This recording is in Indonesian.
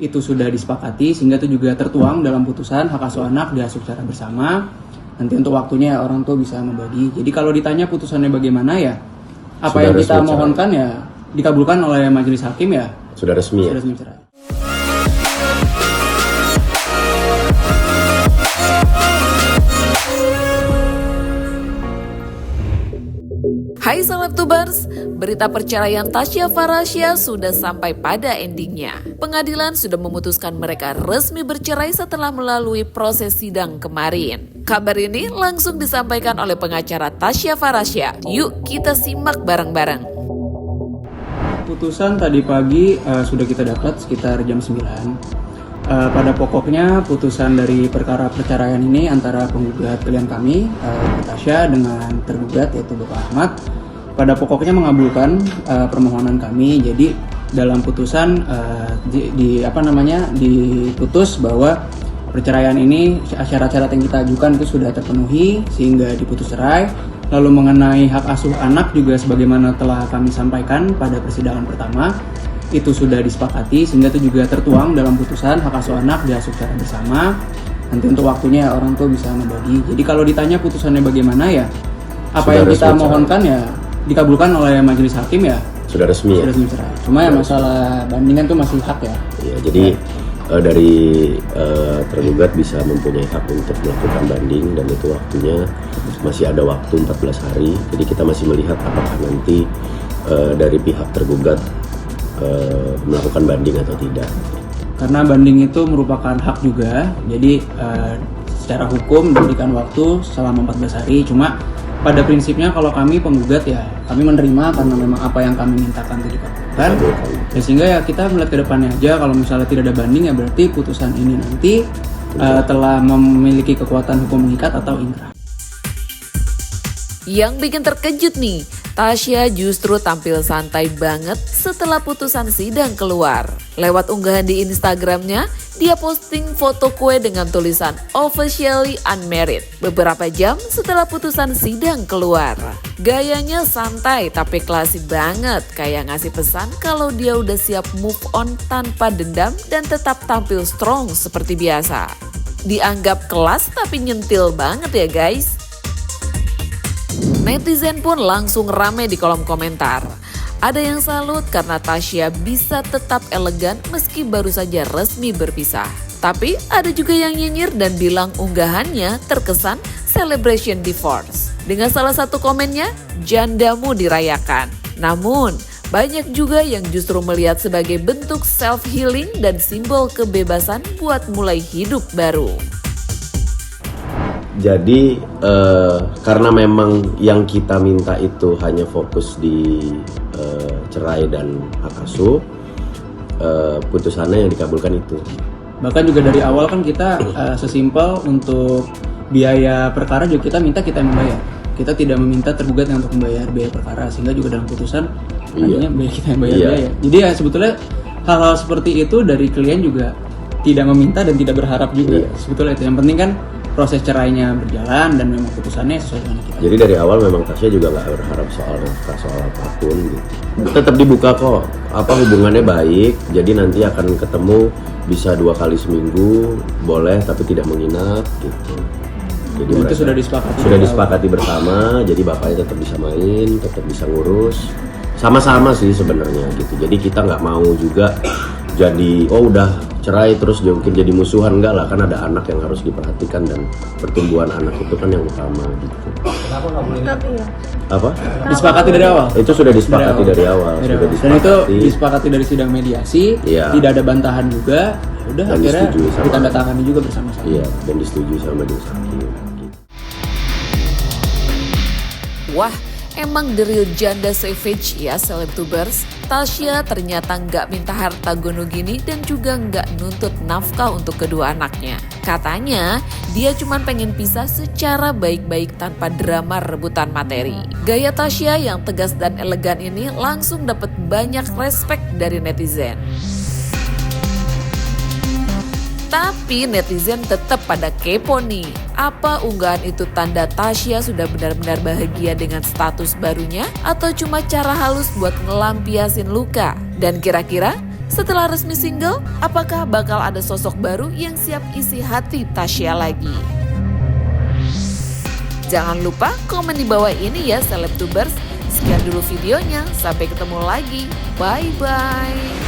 itu sudah disepakati sehingga itu juga tertuang dalam putusan hak asuh anak diasuh secara bersama. Nanti untuk waktunya orang tua bisa membagi. Jadi kalau ditanya putusannya bagaimana ya, apa sudah yang kita resmi mohonkan ya dikabulkan oleh majelis hakim ya. Sudah resmi ya? Sudah resmi cerai. Hai Selebtubers, berita perceraian Tasya Farahsya sudah sampai pada endingnya. Pengadilan sudah memutuskan mereka resmi bercerai setelah melalui proses sidang kemarin. Kabar ini langsung disampaikan oleh pengacara Tasya Farahsya. Yuk kita simak bareng-bareng. Putusan tadi pagi sudah kita dapat sekitar jam 9. Pada pokoknya putusan dari perkara perceraian ini antara penggugat klien kami, Tasya, dengan tergugat yaitu Bapak Ahmad, pada pokoknya mengabulkan permohonan kami. Jadi dalam putusan diputus bahwa perceraian ini syarat-syarat yang kita ajukan itu sudah terpenuhi sehingga diputus cerai. Lalu mengenai hak asuh anak juga sebagaimana telah kami sampaikan pada persidangan pertama, itu sudah disepakati sehingga itu juga tertuang dalam putusan hak asuh anak diasuh secara bersama. Nanti untuk waktunya orang tua bisa membagi. Jadi kalau ditanya putusannya bagaimana ya, apa sudah yang kita mohonkan ya dikabulkan oleh majelis hakim ya. Sudah resmi ya? Sudah resmi cerai. Cuma ya masalah bandingan itu masih hak ya. Iya, jadi dari tergugat bisa mempunyai hak untuk melakukan banding dan itu waktunya masih ada waktu 14 hari. Jadi kita masih melihat apakah nanti dari pihak tergugat melakukan banding atau tidak. Karena banding itu merupakan hak juga, jadi secara hukum diberikan waktu selama 14 hari. Cuma pada prinsipnya kalau kami penggugat ya kami menerima karena memang apa yang kami mintakan itu dikabulkan. Ya, sehingga ya kita melihat ke depannya aja, kalau misalnya tidak ada banding ya berarti putusan ini nanti telah memiliki kekuatan hukum mengikat atau inkrah. Yang bikin terkejut nih, Tasya justru tampil santai banget setelah putusan sidang keluar. Lewat unggahan di Instagramnya, dia posting foto kue dengan tulisan officially unmarried beberapa jam setelah putusan sidang keluar. Gayanya santai tapi klasik banget, kayak ngasih pesan kalau dia udah siap move on tanpa dendam dan tetap tampil strong seperti biasa. Dianggap kelas tapi nyentil banget ya guys. Netizen pun langsung rame di kolom komentar. Ada yang salut karena Tasya bisa tetap elegan meski baru saja resmi berpisah. Tapi ada juga yang nyinyir dan bilang unggahannya terkesan celebration divorce. Dengan salah satu komennya, jandamu dirayakan. Namun, banyak juga yang justru melihat sebagai bentuk self-healing dan simbol kebebasan buat mulai hidup baru. Jadi karena memang yang kita minta itu hanya fokus di cerai dan hak asuh, putusannya yang dikabulkan itu. Bahkan juga dari awal kan kita sesimpel untuk biaya perkara juga kita minta kita yang membayar. Kita tidak meminta tergugat untuk membayar biaya perkara, sehingga juga dalam putusan hanya kita yang bayar biaya. Jadi ya sebetulnya hal-hal seperti itu dari klien juga tidak meminta dan tidak berharap juga. Sebetulnya itu yang penting kan proses cerainya berjalan dan memang putusannya sesuai dengan kita. Jadi dari awal memang Tasya juga nggak berharap soal apapun gitu. Tetap dibuka kok, hubungannya baik, jadi nanti akan ketemu bisa 2 kali seminggu, boleh tapi tidak menginap gitu. Jadi itu sudah disepakati. Sudah disepakati bersama, jadi bapaknya tetap bisa main, tetap bisa ngurus. Sama-sama sih sebenarnya gitu. Jadi kita nggak mau juga jadi udah cerai terus mungkin jadi musuhan, enggak lah, kan ada anak yang harus diperhatikan dan pertumbuhan anak itu kan yang utama gitu. Kenapa nggak boleh? Apa? Disepakati dari awal. Itu sudah disepakati dari awal. Sudah disepakati. Dan itu disepakati dari sidang mediasi, tidak ada bantahan juga. Udah dan akhirnya sama, ditandatangani juga bersama-sama. Iya, dan disetujui sama majelis hakim. Wah, emang the real janda savage ya Selebtubers. Tasya ternyata nggak minta harta gono gini dan juga nggak nuntut nafkah untuk kedua anaknya. Katanya dia cuma pengen pisah secara baik-baik tanpa drama rebutan materi. Gaya Tasya yang tegas dan elegan ini langsung dapat banyak respect dari netizen. Tapi netizen tetap pada kepo nih, apa unggahan itu tanda Tasya sudah benar-benar bahagia dengan status barunya atau cuma cara halus buat ngelampiasin luka? Dan kira-kira Setelah resmi single, apakah bakal ada sosok baru yang siap isi hati Tasya lagi? Jangan lupa komen di bawah ini ya Selebtubers. Sekian dulu videonya, sampai ketemu lagi. Bye-bye.